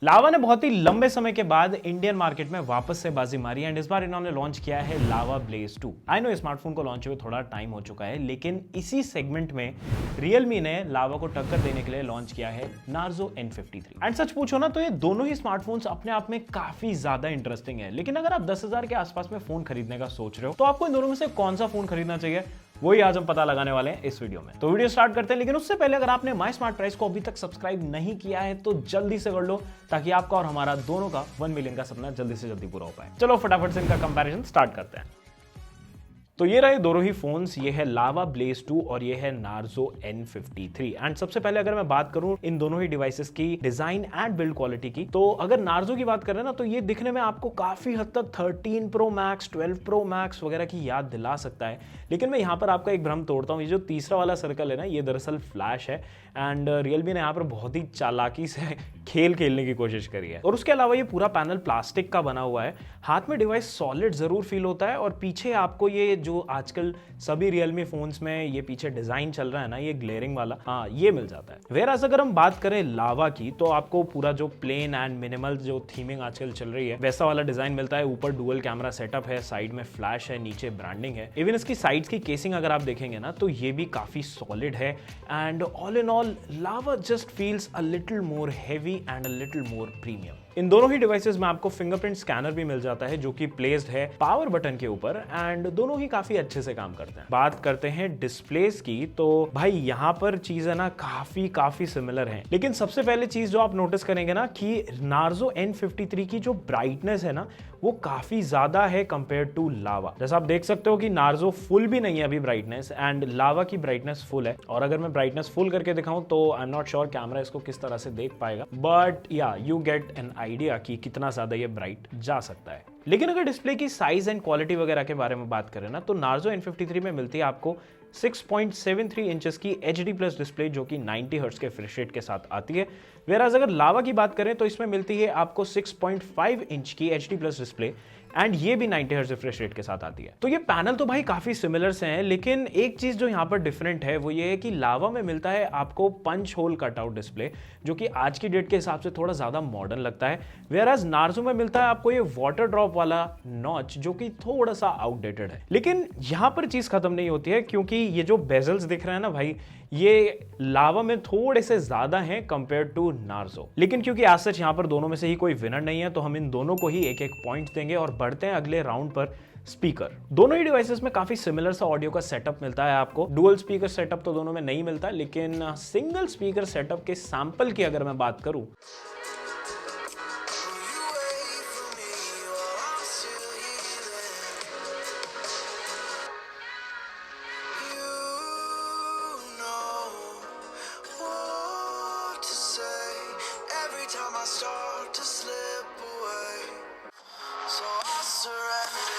लावा ने बहुत ही लंबे समय के बाद इंडियन मार्केट में वापस से बाजी मारी एंड इस बार इन्होंने लॉन्च किया है लावा ब्लेज 2। आई नो स्मार्टफोन को लॉन्च हुए थोड़ा टाइम हो चुका है, लेकिन इसी सेगमेंट में रियलमी ने लावा को टक्कर देने के लिए लॉन्च किया है नार्जो N53। एंड सच पूछो ना तो ये दोनों ही स्मार्टफोन्स अपने आप में काफी ज्यादा इंटरेस्टिंग है, लेकिन अगर आप 10,000 के आसपास में फोन खरीदने का सोच रहे हो तो आपको इन दोनों में से कौन सा फोन खरीदना चाहिए वही आज हम पता लगाने वाले हैं इस वीडियो में। तो वीडियो स्टार्ट करते हैं, लेकिन उससे पहले अगर आपने माय स्मार्ट प्राइस को अभी तक सब्सक्राइब नहीं किया है तो जल्दी से कर लो, ताकि आपका और हमारा दोनों का 1 मिलियन का सपना जल्दी से जल्दी पूरा हो पाए। चलो फटाफट से इनका कंपैरिजन स्टार्ट करते हैं। तो ये रहे दोनों ही फोन्स, ये है लावा ब्लेज 2 और ये है नार्जो N53। एंड सबसे पहले अगर मैं बात करूं इन दोनों ही डिवाइसेस की डिजाइन एंड बिल्ड क्वालिटी की, तो अगर नार्जो की बात करें ना तो ये दिखने में आपको काफी हद तक 13 प्रो मैक्स 12 प्रो मैक्स वगैरह की याद दिला सकता है, लेकिन मैं यहाँ पर आपका एक भ्रम तोड़ता हूँ। ये जो तीसरा वाला सर्कल है ना, ये दरअसल फ्लैश है एंड रियलमी ने यहाँ पर बहुत ही चालाकी से खेल खेलने की कोशिश करी है। और उसके अलावा ये पूरा पैनल प्लास्टिक का बना हुआ है, हाथ में डिवाइस सॉलिड जरूर फील होता है और पीछे आपको ये जो आजकल सभी रियलमी फोन्स में ये पीछे डिजाइन चल रहा है ना, ये ग्लेयरिंग वाला, हाँ ये मिल जाता है। वेयरएज़ अगर हम बात करें लावा की तो आपको पूरा जो प्लेन एंड मिनिमल जो थीमिंग आजकल चल रही है वैसा वाला डिजाइन मिलता है। ऊपर डुअल कैमरा सेटअप है, साइड में फ्लैश है, नीचे ब्रांडिंग है। इवन इसकी साइड्स की केसिंग अगर आप देखेंगे ना तो ये भी काफी सॉलिड है and all in all Lava just feels a little more heavy and a little more premium. इन दोनों ही डिवाइसेस में आपको फिंगरप्रिंट स्कैनर भी मिल जाता है जो कि प्लेस्ड है पावर बटन के ऊपर एंड दोनों ही काफी अच्छे से काम करते हैं। बात करते हैं डिस्प्लेस की, तो भाई यहाँ पर चीजें ना काफी सिमिलर हैं, लेकिन सबसे पहले चीज जो आप नोटिस करेंगे ना कि नार्जो N53 की जो ब्राइटनेस है ना वो काफी ज्यादा है कंपेयर टू लावा। जैसा आप देख सकते हो कि नार्जो फुल भी नहीं है अभी ब्राइटनेस एंड लावा की ब्राइटनेस फुल है। और अगर मैं ब्राइटनेस फुल करके दिखाऊं तो I am not sure camera इसको किस तरह से देख पाएगा, बट या यू गेट एन आइडिया कि कितना ज्यादा ये ब्राइट जा सकता है। लेकिन अगर डिस्प्ले की साइज एंड क्वालिटी वगैरह के बारे में बात करें ना तो नार्जो N53 में मिलती है आपको 6.73 इंचेस की HD+ डिस्प्ले जो कि 90 हर्ट्ज के रिफ्रेश रेट के साथ आती है। वेराज अगर लावा की बात करें तो इसमें मिलती है आपको 6.5 इंच की HD+ डिस्प्ले एंड ये भी 90 हर्ट्ज रिफ्रेश रेट के साथ आती है। तो ये पैनल तो भाई काफी सिमिलर से हैं, लेकिन एक चीज जो यहाँ पर डिफरेंट है वो ये है कि लावा में मिलता है आपको पंच होल कटआउट डिस्प्ले जो कि आज की डेट के हिसाब से थोड़ा ज्यादा मॉडर्न लगता है। वेराज नार्जो में मिलता है आपको ये वाटर ड्रॉप वाला नॉच जो कि थोड़ा सा आउटडेटेड है। लेकिन यहाँ पर चीज खत्म नहीं होती है, क्योंकि ये जो बेजल्स दिख रहे हैं ना भाई, ये लावा में थोड़े से ज्यादा हैं कंपेयर टू नार्जो। लेकिन क्योंकि आज सच यहाँ पर दोनों में से ही कोई विनर नहीं है तो हम इन दोनों को ही एक एक पॉइंट देंगे और बढ़ते हैं अगले राउंड पर। स्पीकर, दोनों ही डिवाइसेस में काफी सिमिलर सा ऑडियो का सेटअप मिलता है आपको। डुअल स्पीकर सेटअप तो दोनों में नहीं मिलता, लेकिन सिंगल स्पीकर सेटअप के सैंपल की अगर मैं बात करूं time I start to slip away, so I surrender.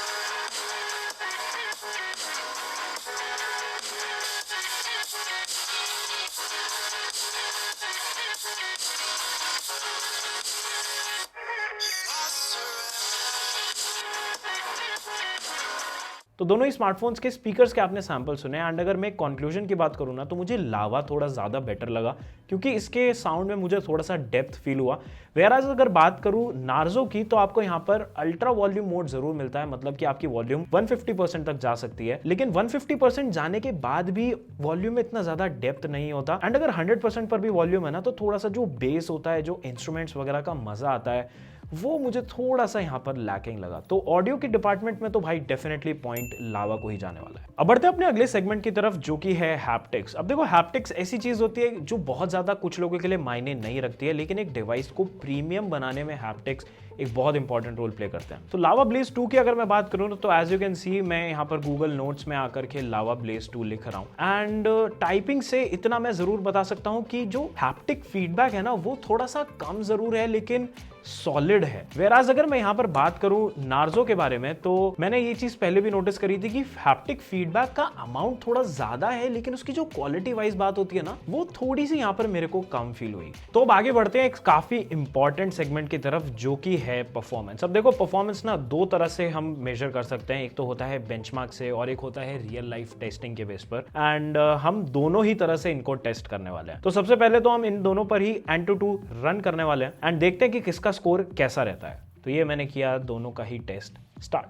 तो दोनों ही स्मार्टफोन्स के स्पीकर्स के आपने सैंपल सुने एंड अगर मैं कंक्लूजन की बात करूँ ना तो मुझे लावा थोड़ा ज़्यादा बेटर लगा, क्योंकि इसके साउंड में मुझे थोड़ा सा डेप्थ फील हुआ। वेराज अगर बात करूँ नार्जो की तो आपको यहाँ पर अल्ट्रा वॉल्यूम मोड जरूर मिलता है, मतलब कि आपकी वॉल्यूम 150% तक जा सकती है, लेकिन 150% जाने के बाद भी वॉल्यूम में इतना ज़्यादा डेप्थ नहीं होता। एंड अगर 100% पर भी वॉल्यूम है ना तो थोड़ा सा जो बेस होता है, जो इंस्ट्रूमेंट्स वगैरह का मजा आता है, वो मुझे थोड़ा सा यहाँ पर लैकिंग लगा। तो ऑडियो के डिपार्टमेंट में तो भाई डेफिनेटली पॉइंट लावा को ही जाने वाला है। अब बढ़ते हैं अपने अगले सेगमेंट की तरफ जो कि है हैप्टिक्स। अब देखो हैप्टिक्स ऐसी चीज होती है जो बहुत ज्यादा कुछ लोगों के लिए मायने नहीं रखती है, लेकिन एक डिवाइस को प्रीमियम बनाने में हैप्टिक्स एक बहुत इंपॉर्टेंट रोल प्ले करते हैं। तो लावा ब्लेज 2 की अगर मैं बात करूँ तो एज यू कैन सी मैं यहाँ पर गूगल नोट्स में आकर के लावा ब्लेज 2 लिख रहा हूँ एंड टाइपिंग से इतना मैं जरूर बता सकता हूँ कि जो हैप्टिक फीडबैक है ना वो थोड़ा सा कम जरूर है, लेकिन सॉलिड है। वेराज अगर मैं यहाँ पर बात करूँ नार्जो के बारे में, तो मैंने ये चीज पहले भी नोटिस करी थी कि हैप्टिक फीडबैक का अमाउंट थोड़ा ज्यादा है, लेकिन उसकी जो क्वालिटी वाइज बात होती है ना, वो थोड़ी सी यहाँ पर मेरे को कम फील हुई। तो अब आगे बढ़ते हैं एक काफी इंपॉर्टेंट सेगमेंट की तरफ, जो कि है परफॉर्मेंस। अब देखो परफॉर्मेंस ना दो तरह से हम मेजर कर सकते हैं, एक तो होता है बेंचमार्क से और एक होता है रियल लाइफ टेस्टिंग के बेस पर, एंड हम दोनों ही तरह से इनको टेस्ट करने वाले हैं। तो सबसे पहले तो हम इन दोनों पर ही N2 रन करने वाले हैं एंड देखते हैं कि किसका स्कोर कैसा रहता है। तो ये मैंने किया दोनों का ही टेस्ट स्टार्ट।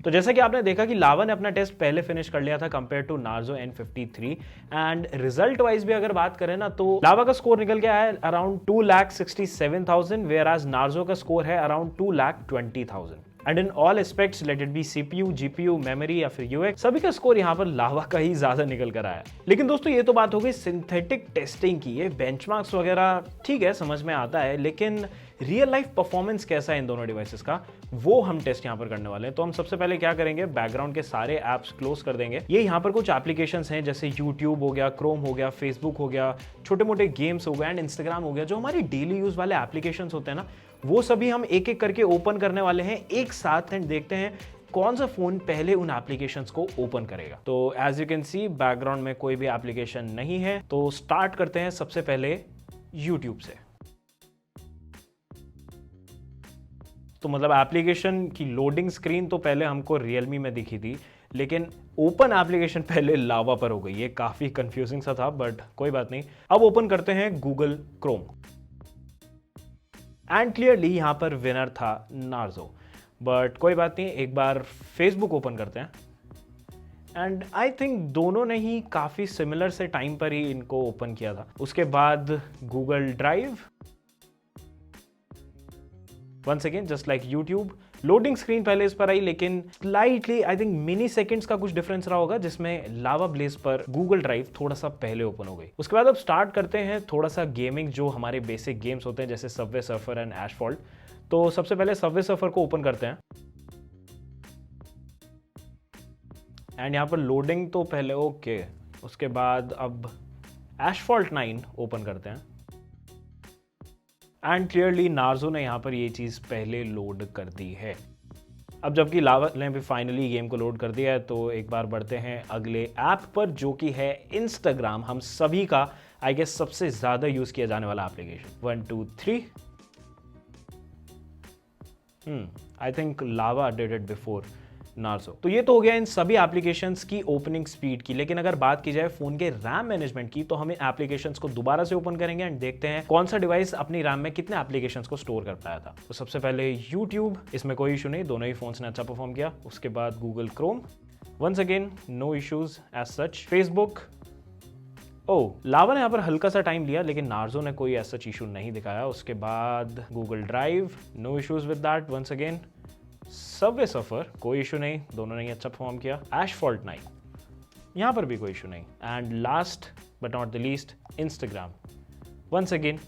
तो जैसा कि आपने देखा कि लावा ने अपना टेस्ट पहले फिनिश कर लिया था compare to Narzo N53, and result wise भी अगर बात करें ना, तो लावा का स्कोर निकल गया है अराउंड 2,67,000, वेयरएज नार्जो का स्कोर है around 2,20,000। And in all aspects, let it be CPU, GPU, memory या फिर यूएक्स, सभी का स्कोर यहाँ पर लावा का ही ज्यादा निकल कर आया। लेकिन दोस्तों ये तो बात हो गई सिंथेटिक टेस्टिंग की। ये बेंचमार्क्स वगैरह ठीक है, समझ में आता है, लेकिन रियल लाइफ परफॉर्मेंस कैसा है इन दोनों डिवाइसेस का, वो हम टेस्ट यहाँ पर करने वाले हैं। तो हम सबसे पहले क्या करेंगे, बैकग्राउंड के सारे ऐप्स क्लोज कर देंगे। ये यहाँ पर कुछ एप्लीकेशंस हैं जैसे यूट्यूब हो गया, क्रोम हो गया, फेसबुक हो गया, छोटे मोटे गेम्स हो गए एंड इंस्टाग्राम हो गया, जो हमारी डेली यूज वाले एप्लीकेशंस होते हैं ना, वो सभी हम एक एक करके ओपन करने वाले हैं एक साथ एंड देखते हैं कौन सा फोन पहले उन एप्लीकेशंस को ओपन करेगा। तो as you can see background में कोई भी एप्लीकेशन नहीं है। तो स्टार्ट करते हैं सबसे पहले यूट्यूब से। तो मतलब एप्लीकेशन की लोडिंग स्क्रीन तो पहले हमको रियलमी में दिखी थी, लेकिन ओपन एप्लीकेशन पहले लावा पर हो गई। ये काफी कंफ्यूजिंग सा था, बट कोई बात नहीं। अब ओपन करते हैं गूगल क्रोम एंड क्लियरली यहां पर विनर था नार्जो, बट कोई बात नहीं। एक बार फेसबुक ओपन करते हैं एंड आई थिंक दोनों ने ही काफी सिमिलर से टाइम पर ही इनको ओपन किया था। उसके बाद Google drive, once again just like YouTube, loading screen पहले इस पर आई, लेकिन slightly I think mini seconds का कुछ डिफरेंस रहा होगा, जिसमें लावा ब्लेज पर गूगल ड्राइव थोड़ा सा पहले ओपन हो गई। उसके बाद अब स्टार्ट करते हैं थोड़ा सा गेमिंग, जो हमारे बेसिक गेम्स होते हैं जैसे सबवे सर्फर एंड एशफॉल्ट। तो सबसे पहले सबवे सर्फर को ओपन करते हैं एंड यहाँ पर लोडिंग तो पहले ओके। उसके बाद अब एशफॉल्ट 9 ओपन करते हैं एंड क्लियरली नार्जो ने यहाँ पर ये चीज़ पहले लोड कर दी है। अब जबकि लावा ने भी फाइनली गेम को लोड कर दिया है, तो एक बार बढ़ते हैं अगले ऐप पर, जो कि है इंस्टाग्राम। हम सभी का आई गेस सबसे ज़्यादा यूज़ किया जाने वाला application. 1 2 3 I think lava did it before Narzo. तो ये तो हो गया इन सभी एप्लीकेशंस की ओपनिंग स्पीड की। लेकिन अगर बात की जाए फोन के रैम मैनेजमेंट की, तो हम एप्लीकेशंस को दोबारा से ओपन करेंगे एंड देखते हैं कौन सा डिवाइस अपनी रैम में कितने एप्लीकेशंस को स्टोर कर पाया था। तो सबसे पहले यूट्यूब, इसमें कोई इशू नहीं, दोनों ही फोन्स ने अच्छा परफॉर्म किया। उसके बाद Google Chrome, once again no issues as such. Facebook, Lava ने यहाँ पर हल्का सा टाइम लिया, लेकिन नार्जो ने कोई ऐसा इशू नहीं दिखाया। उसके बाद Google drive, no issues with that once again. Subway Surfer, कोई इशू नहीं, दोनों ने ही अच्छा परफॉर्म किया। एशफॉल्ट 9, यहां पर भी कोई इशू नहीं। And last but not the least Instagram, once again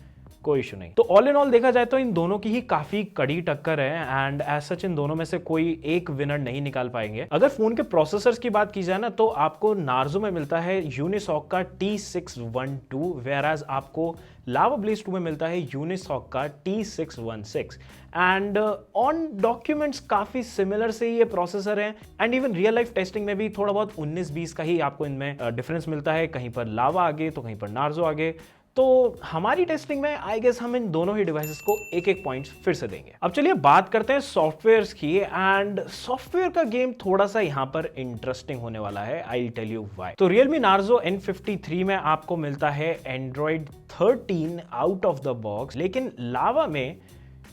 कोई इशू नहीं। तो ऑल इन ऑल देखा जाए तो इन दोनों की ही काफी कड़ी टक्कर है एंड एज सच इन दोनों में से कोई एक विनर नहीं निकाल पाएंगे। अगर फोन के प्रोसेसर्स की बात की जाए ना, तो आपको नार्जो में मिलता है यूनिसॉक का T612, वेयरएज आपको लावा ब्लेज 2 में मिलता है यूनिसॉक का T616। एंड ऑन डॉक्यूमेंट्स काफी सिमिलर से ये प्रोसेसर है and even real life testing में भी थोड़ा बहुत 19-20 का ही आपको इनमें डिफरेंस मिलता है। कहीं पर लावा आगे तो कहीं पर नार्जो आगे। तो हमारी टेस्टिंग में आई गेस हम इन दोनों ही डिवाइसेस को एक एक पॉइंट्स फिर से देंगे। अब चलिए बात करते हैं सॉफ्टवेयर्स की, एंड सॉफ्टवेयर का गेम थोड़ा सा यहाँ पर इंटरेस्टिंग होने वाला है। I tell you why. तो Realme Narzo N53 में आपको मिलता है Android 13 out of the box, लेकिन लावा में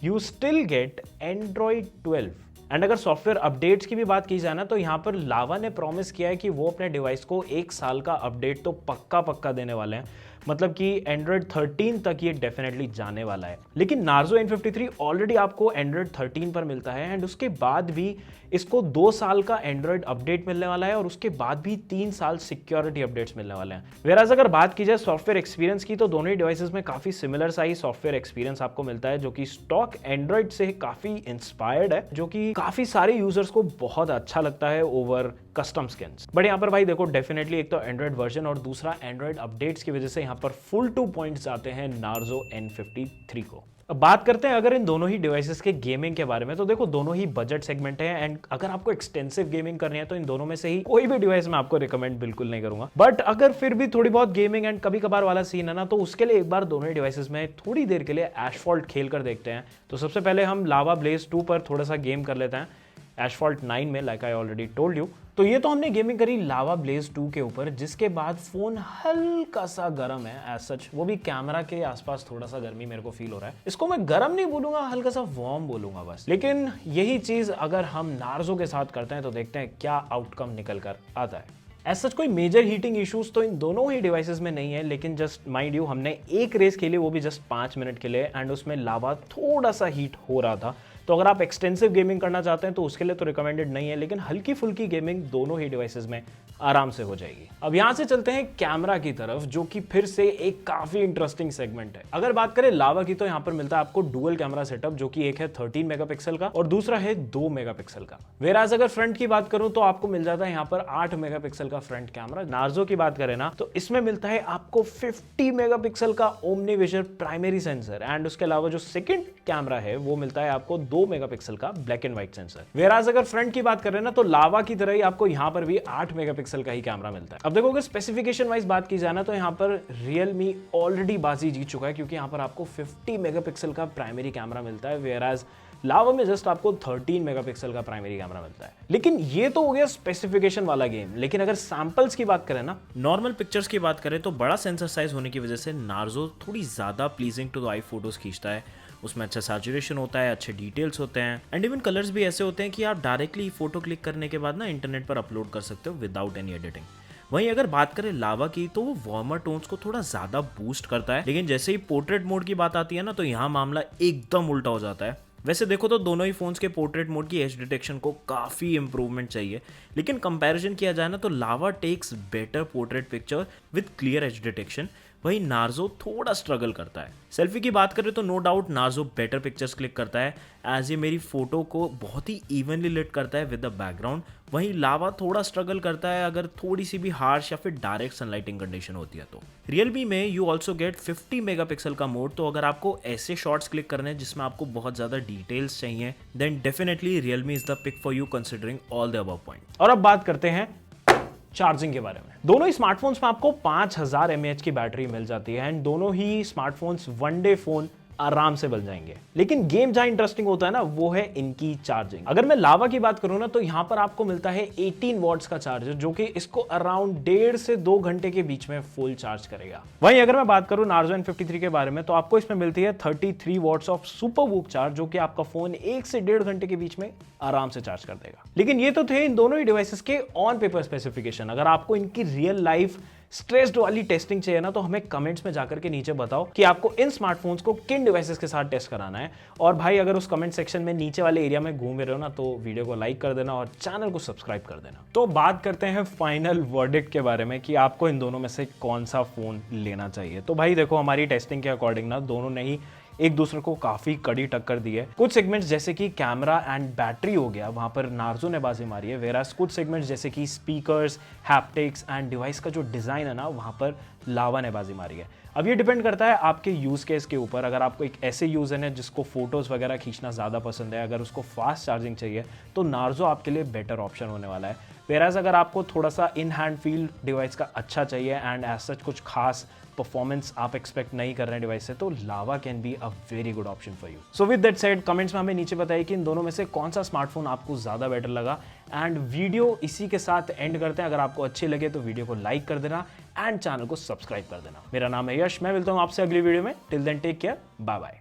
you still get Android 12। And अगर सॉफ्टवेयर अपडेट्स की भी बात की जाए ना, तो यहाँ पर लावा ने प्रॉमिस किया है कि वो अपने डिवाइस को 1 साल का अपडेट तो पक्का देने वाले हैं। मतलब कि Android 13 तक ये डेफिनेटली जाने वाला है। लेकिन Narzo N53 ऑलरेडी आपको Android 13 पर मिलता है एंड उसके बाद भी इसको 2 साल का Android अपडेट मिलने वाला है और उसके बाद भी 3 साल सिक्योरिटी अपडेट्स मिलने वाले हैं। वेराज अगर बात की जाए सॉफ्टवेयर एक्सपीरियंस की, तो दोनों ही डिवाइसेस में काफी सिमिलर सा ही सॉफ्टवेयर एक्सपीरियंस आपको मिलता है, जो कि स्टॉक Android से काफी इंस्पायर्ड है, जो कि काफी सारे यूजर्स को बहुत अच्छा लगता है ओवर कस्टम स्किन्स। बट यहाँ पर भाई देखो डेफिनेटली एक तो एंड्रॉइड वर्जन और दूसरा एंड्रॉइड अपडेट्स की वजह से यहाँ पर फुल 2 पॉइंट्स आते हैं नार्जो N53 को। अब बात करते हैं अगर इन दोनों ही डिवाइसेस के गेमिंग के बारे में, तो देखो दोनों ही बजट सेगमेंट है एंड अगर आपको एक्सटेंसिव गेमिंग करनी है तो इन दोनों में से ही कोई भी डिवाइस मैं आपको रिकमेंड बिल्कुल नहीं करूंगा। बट अगर फिर भी थोड़ी बहुत गेमिंग एंड कभी कभार वाला सीन है ना, तो उसके लिए एक बार दोनों ही डिवाइसेस में थोड़ी देर के लिए एशफॉल्ट खेल कर देखते हैं। तो सबसे पहले हम लावा ब्लेज 2 पर थोड़ा सा गेम कर लेते हैं एशफॉल्ट 9 में, like I already told you. तो ये तो हमने गेमिंग करी लावा ब्लेज 2 के ऊपर, जिसके बाद फोन हल्का सा गर्म है एज सच, वो भी कैमरा के आसपास थोड़ा सा गर्मी मेरे को फील हो रहा है। इसको मैं गर्म नहीं बोलूंगा, हल्का सा वार्म बोलूंगा बस। लेकिन यही चीज अगर हम नार्जो के साथ करते हैं तो देखते हैं क्या आउटकम निकल कर आता है। एज सच कोई मेजर हीटिंग इश्यूज तो इन दोनों ही डिवाइसेस में नहीं है, लेकिन जस्ट माइंड यू हमने एक रेस खेली, वो भी जस्ट 5 मिनट के लिए, एंड उसमें लावा थोड़ा सा हीट हो रहा था। तो अगर आप एक्सटेंसिव गेमिंग करना चाहते हैं तो उसके लिए तो रिकमेंडेड नहीं है, लेकिन हल्की फुल्की गेमिंग दोनों ही डिवाइसेस में आराम से हो जाएगी। अब यहां से चलते हैं कैमरा की तरफ, जो कि फिर से एक काफी इंटरेस्टिंग सेगमेंट है। अगर बात करें लावा की तो यहां पर मिलता है आपको डुअल कैमरा सेटअप, जो कि एक है 13 मेगापिक्सल का और दूसरा है 2 मेगापिक्सल का। वेराज अगर फ्रंट की बात करूं तो आपको मिल जाता है यहां पर 8 मेगापिक्सल का फ्रंट कैमरा। नार्जो की बात करें ना तो इसमें मिलता है आपको 50 मेगापिक्सल का omni vision primary sensor, and उसके अलावा जो सेकंड कैमरा है वो मिलता है आपको 2 मेगापिक्सल का ब्लैक एंड व्हाइट सेंसर। वेराज अगर फ्रंट की बात करें ना तो लावा की तरह ही आपको यहां पर भी 8 मेगापिक्सल का ही कैमरा मिलता है। अब देखो अगर स्पेसिफिकेशन वाइज बात की जाए ना तो यहां पर Realme ऑलरेडी बाजी जीत चुका है, क्योंकि यहां पर आपको 50 मेगापिक्सल का प्राइमरी कैमरा मिलता है, वेराज लावा में जस्ट आपको 13 मेगापिक्सल का प्राइमरी कैमरा मिलता है। लेकिन ये तो हो गया स्पेसिफिकेशन वाला गेम, लेकिन अगर सैंपल्स की बात करें ना, नॉर्मल पिक्चर्स की बात करें तो बड़ा सेंसर साइज होने की वजह से नार्जो थोड़ी ज्यादा pleasing to the eye photos खींचता है। उसमें अच्छा सैचुरेशन होता है, अच्छे डिटेल्स होते हैं, एंड इवन कलर्स भी ऐसे होते हैं कि आप डायरेक्टली फोटो क्लिक करने के बाद ना इंटरनेट पर अपलोड कर सकते हो विदाउट एनी एडिटिंग। वहीं अगर बात करें लावा की तो वो वार्मर टोन्स को थोड़ा ज्यादा बूस्ट करता है, लेकिन जैसे ही पोर्ट्रेट मोड की बात आती है ना तो यहाँ मामला एकदम उल्टा हो जाता है। वैसे देखो तो दोनों ही फोन्स के पोर्ट्रेट मोड की एज डिटेक्शन को काफी इंप्रूवमेंट चाहिए, लेकिन कंपैरिजन किया जाए ना तो Lava takes better portrait picture with clear edge detection, वहीं नार्जो थोड़ा स्ट्रगल करता है। सेल्फी की बात करें तो no doubt Narzo better pictures click करता है, एज ये मेरी फोटो को बहुत ही इवनली लिट करता है विद द बैकग्राउंड। वहीं लावा थोड़ा स्ट्रगल करता है अगर थोड़ी सी भी हार्श या फिर डायरेक्ट सनलाइटिंग कंडीशन होती है तो। Realme में यू ऑल्सो गेट 50 मेगापिक्सल का मोड, तो अगर आपको ऐसे शॉट्स क्लिक करने हैं जिसमें आपको बहुत ज्यादा डिटेल्स चाहिए, then definitely Realme is the pick for you considering all the above point. और अब बात करते हैं चार्जिंग के बारे में। दोनों ही स्मार्टफोन्स में आपको 5000 mAh की बैटरी मिल जाती है, एंड दोनों ही स्मार्टफोन्स वन डे फोन आराम से बन जाएंगे। लेकिन गेम जहां इंटरेस्टिंग होता है ना वो है इनकी चार्जिंग। अगर मैं लावा की बात करूं ना तो यहां पर आपको मिलता है 18 वॉट्स का चार्जर, जो कि इसको अराउंड 1.5 से 2 घंटे के बीच में फुल चार्ज करेगा। वहीं अगर मैं बात करूं नार्जो N53 के बारे में तो आपको इसमें मिलती है 33 watts of super VOOC charge, जो कि आपका फोन 1 से 1.5 घंटे के बीच में आराम से चार्ज कर देगा। लेकिन ये तो थे इन दोनों ही डिवाइसेस के ऑन पेपर स्पेसिफिकेशन। अगर आपको इनकी रियल लाइफ स्ट्रेस्ड वाली टेस्टिंग चाहिए ना तो हमें कमेंट्स में जाकर के नीचे बताओ कि आपको इन स्मार्टफोन्स को किन डिवाइसेस के साथ टेस्ट कराना है। और भाई अगर उस कमेंट सेक्शन में नीचे वाले एरिया में घूम रहे हो ना तो वीडियो को लाइक कर देना और चैनल को सब्सक्राइब कर देना। तो बात करते हैं फाइनल वर्डिक्ट के बारे में कि आपको इन दोनों में से कौन सा फोन लेना चाहिए। तो भाई देखो हमारी टेस्टिंग के अकॉर्डिंग ना दोनों ने ही एक दूसरे को काफी कड़ी टक्कर दी है। कुछ सेगमेंट्स जैसे कि कैमरा एंड बैटरी हो गया वहां पर नार्जो ने बाजी मारी है, वेरास कुछ सेगमेंट्स जैसे कि स्पीकर्स, हैप्टिक्स एंड डिवाइस का जो डिजाइन है ना वहां पर लावा ने बाजी मारी है। अब ये डिपेंड करता है आपके यूज केस के ऊपर। अगर आपको एक ऐसे यूजर है जिसको फोटोज वगैरह खींचना ज्यादा पसंद है, अगर उसको फास्ट चार्जिंग चाहिए तो नार्जो आपके लिए बेटर ऑप्शन होने वाला है। वेरास अगर आपको थोड़ा सा इन हैंड फील डिवाइस का अच्छा चाहिए एंड एज सच कुछ खास परफॉर्मेंस आप एक्सपेक्ट नहीं कर रहे हैं डिवाइस से, तो Lava can be a very good option for you. So with that said comments में हमें नीचे बताइए कि इन दोनों में से कौन सा स्मार्टफोन आपको ज्यादा बेटर लगा। एंड वीडियो इसी के साथ एंड करते हैं। अगर आपको अच्छी लगे तो वीडियो को लाइक कर देना एंड चैनल को सब्सक्राइब कर देना। मेरा नाम है यश, मैं मिलता हूं आपसे अगली वीडियो में। Till then take care, bye bye.